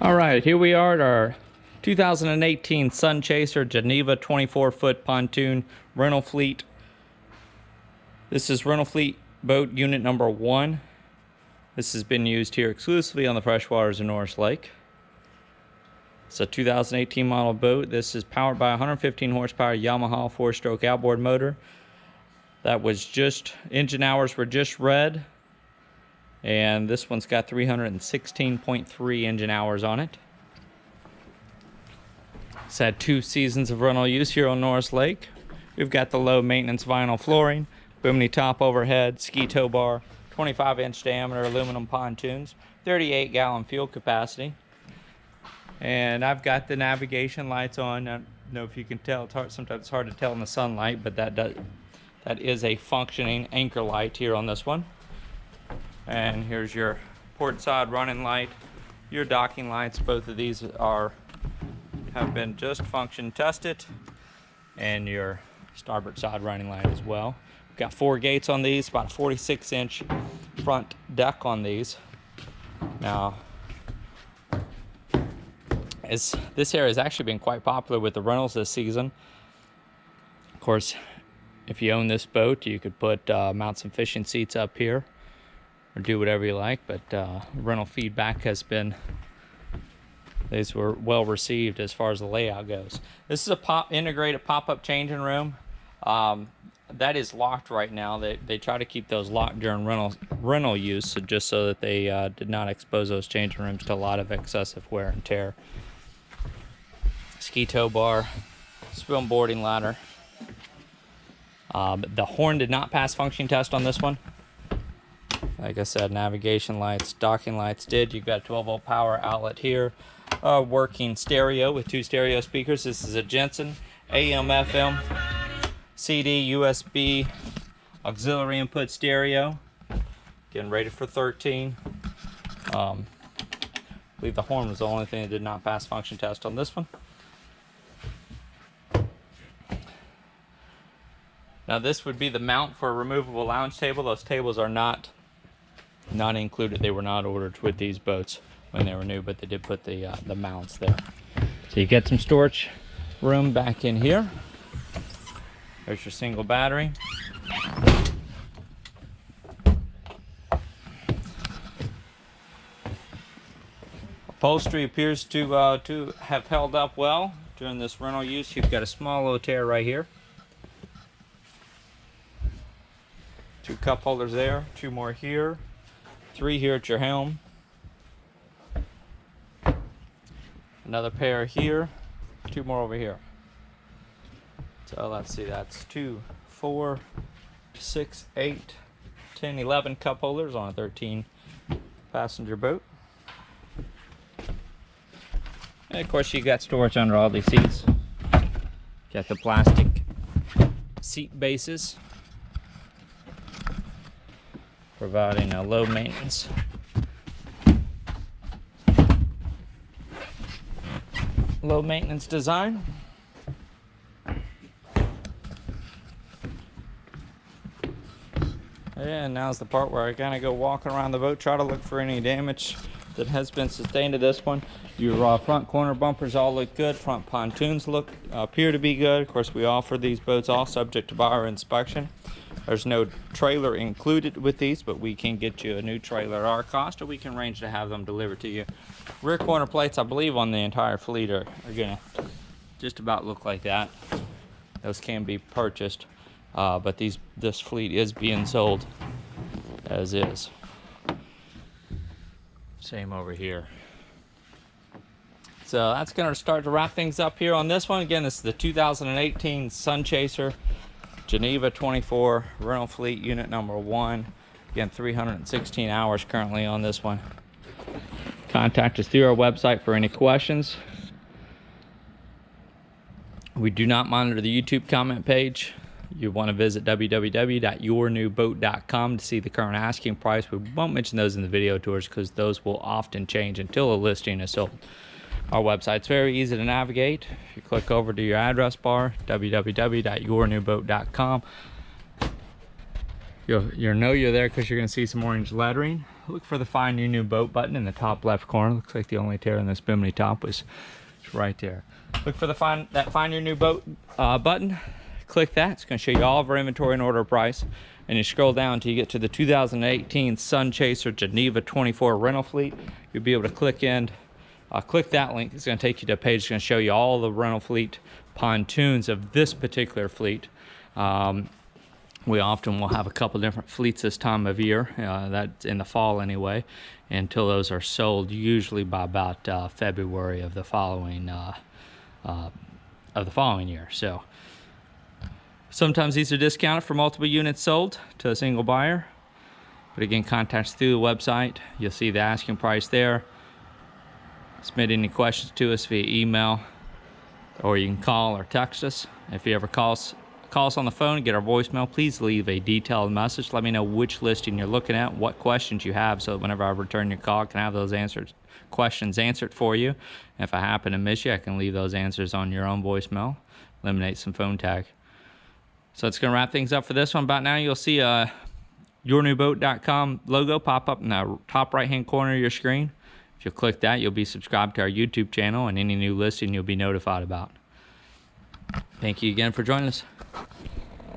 All right, here we are at our 2018 Sunchaser Geneva 24-foot pontoon rental fleet. This is rental fleet boat unit number 1. This has been used here exclusively on the freshwaters of Norris Lake. It's a 2018 model boat. This is powered by a 115 horsepower Yamaha 4-stroke outboard motor. That was just, engine hours were just read. And this one's got 316.3 engine hours on it. It's had 2 seasons of rental use here on Norris Lake. We've got the low maintenance vinyl flooring, Bimini top overhead, ski tow bar, 25-inch diameter aluminum pontoons, 38-gallon fuel capacity. And I've got the navigation lights on. I don't know if you can tell, sometimes it's hard to tell in the sunlight, but that is a functioning anchor light here on this one. And here's your port side running light, your docking lights. Both of these have been just function tested, and your starboard side running light as well. We've got 4 gates on these, about a 46-inch front deck on these. Now, this area has actually been quite popular with the rentals this season. Of course, if you own this boat, you could mount some fishing seats up here, or do whatever you like, but rental feedback has been, these were well received as far as the layout goes. This is a integrated pop-up changing room. That is locked right now. They try to keep those locked during rental use, just so that they did not expose those changing rooms to a lot of excessive wear and tear. Ski tow bar, swim boarding ladder. The horn did not pass function test on this one. Like I said, navigation lights, docking lights did. You've got a 12-volt power outlet here. Working stereo with 2 stereo speakers. This is a Jensen, AM, FM, CD, USB, auxiliary input stereo. Getting rated for 13. I believe the horn was the only thing that did not pass function test on this one. Now this would be the mount for a removable lounge table. Those tables are not included. They were not ordered with these boats when they were new, but they did put the mounts there. So you get some storage room back in here. There's your single battery. Upholstery appears to have held up well during this rental use. You've got a small little tear right here. 2 cup holders there, 2 more here, 3 here at your helm. Another pair here, 2 more over here. So let's see, that's 2, 4, 6, 8, 10, 11 cup holders on a 13 passenger boat. And of course you got storage under all these seats. Got the plastic seat bases, providing a low maintenance design. And now's the part where I kind of go walking around the boat, try to look for any damage that has been sustained to this one. Your front corner bumpers all look good. Front pontoons appear to be good. Of course, we offer these boats all subject to buyer inspection. There's no trailer included with these, but we can get you a new trailer at our cost, or we can arrange to have them delivered to you. Rear corner plates, I believe, on the entire fleet are gonna just about look like that. Those can be purchased, but this fleet is being sold as is. Same over here. So that's gonna start to wrap things up here on this one. Again, this is the 2018 Sunchaser Geneva 24 rental fleet unit number 1. Again, 316 hours currently on this one. Contact us through our website for any questions. We do not monitor the YouTube comment page. You want to visit www.yournewboat.com to see the current asking price. We won't mention those in the video tours because those will often change until a listing is sold. Our website's very easy to navigate. If you click over to your address bar, www.yournewboat.com, you'll know you're there because you're going to see some orange lettering. look for the Find Your New Boat button in the top left corner. Looks like the only tear in this Bimini top was right there. Look for the Find Your New Boat button. Click that. It's going to show you all of our inventory and order price. And you scroll down until you get to the 2018 Sunchaser Geneva 24 rental fleet. You'll be able to click that link. It's going to take you to a page that's going to show you all the rental fleet pontoons of this particular fleet. We often will have a couple different fleets this time of year. That's in the fall anyway, until those are sold, usually by about February of the following year. So sometimes these are discounted for multiple units sold to a single buyer. But again, contact us through the website. You'll see the asking price there. Submit any questions to us via email, or you can call or text us. If you ever call us on the phone and get our voicemail, please leave a detailed message. Let me know which listing you're looking at, what questions you have, so that whenever I return your call, I can have those questions answered for you. And if I happen to miss you, I can leave those answers on your own voicemail, eliminate some phone tag. So it's going to wrap things up for this one. About now, you'll see a yournewboat.com logo pop up in the top right-hand corner of your screen. If you'll click that, you'll be subscribed to our YouTube channel, and any new listing you'll be notified about. Thank you again for joining us.